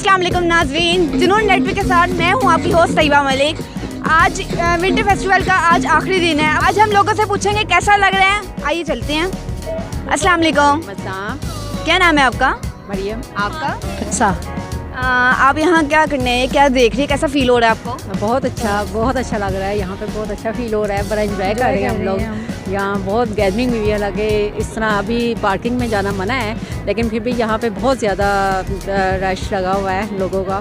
अस्सलाम वालेकुम नाज़रीन, जुनून नेटवर्क के साथ मैं हूँ आपकी होस्ट तैयबा मलिक। आज विंटर फेस्टिवल का आज आखिरी दिन है। आज हम लोगों से पूछेंगे कैसा लग रहा है। आइए चलते हैं। अस्सलाम वालेकुम। क्या नाम है आपका? मरियम। आपका? अच्छा। आप यहाँ क्या करने हैं, क्या देख रही है, कैसा फील हो रहा है आपको? बहुत अच्छा लग रहा है। यहाँ पे बहुत अच्छा फील हो रहा है, बड़ा एंजॉय कर रहे हैं हम लोग। यहाँ बहुत गैदरिंग हुई है, लगे इस तरह अभी पार्किंग में जाना मना है, लेकिन फिर भी यहाँ पे बहुत ज़्यादा रश लगा हुआ है लोगों का।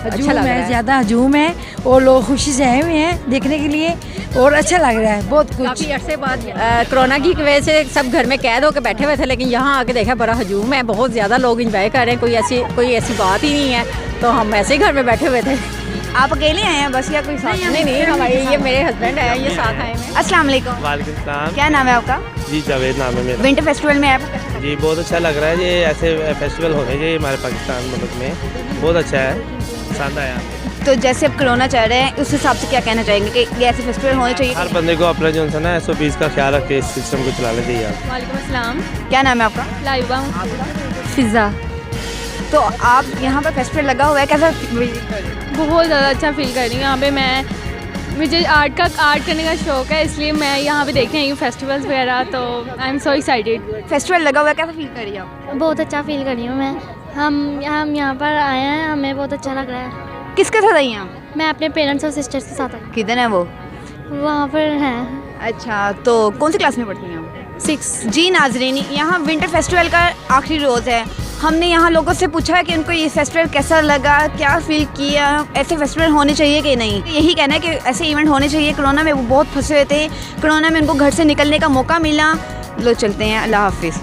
अच्छा लग रहा है, ज़्यादा हजूम है और लोग खुशी से आए हुए हैं देखने के लिए और अच्छा लग रहा है बहुत कुछ। काफ़ी अरसे बाद कोरोना की वजह से सब घर में कैद होकर बैठे हुए थे, लेकिन यहाँ आके देखा बड़ा हजूम है, बहुत ज़्यादा लोग इंजॉय कर रहे हैं। कोई ऐसी बात ही नहीं है, तो हम ऐसे ही घर में बैठे हुए थे। आप अकेले आए हैं बस या कोई साथ? नहीं हमारे ये मेरे हस्बैंड है, ये साथ आए हैं। अस्सलाम वालेकुम। वालेकुम सलाम। क्या नाम है आपका? जी जावेद नाम है मेरा। विंटर फेस्टिवल में आप? जी बहुत अच्छा लग रहा है। ये ऐसे फेस्टिवल होने चाहिए हमारे पाकिस्तान मुल्क में, बहुत अच्छा है, पसंद आया। तो जैसे अब कोरोना चल रहा है उस हिसाब से क्या कहना चाहेंगे कि ये ऐसे फेस्टिवल होने चाहिए? हर बंदे को अपना जो है ना SOPs का ख्याल रख के इस सिस्टम को चलाना चाहिए। आप वालेकुम अस्सलाम। क्या नाम है आपका? लाइबा। फिज़ा। तो आप यहाँ पर फेस्टिवल लगा हुआ है, कैसा? बहुत ज़्यादा अच्छा फील कर रही हूँ यहाँ पे। मुझे आर्ट करने का शौक है, इसलिए मैं यहाँ पे देखने आई हूँ फेस्टिवल्स वगैरह, तो I am so excited. Festival लगा हुआ है, कैसा फील कर रही है आप? बहुत अच्छा फील कर रही हूँ मैं। हम यहाँ पर आए हैं, हमें बहुत अच्छा लग रहा है। किसके साथ आई हैं आप? मैं अपने पेरेंट्स और सिस्टर्स के साथ आई। किधर है वो? वहाँ पर हैं। अच्छा, तो कौन सी क्लास में पढ़ती हैं आप? 6। जी नाजरीन, यहाँ विंटर फेस्टिवल का आखिरी रोज़ है। हमने यहाँ लोगों से पूछा है कि उनको ये फेस्टिवल कैसा लगा, क्या फील किया, ऐसे फेस्टिवल होने चाहिए कि नहीं। यही कहना है कि ऐसे इवेंट होने चाहिए। कोरोना में वो बहुत फंसे हुए थे, कोरोना में उनको घर से निकलने का मौका मिला। लो चलते हैं, अल्लाह हाफिज़।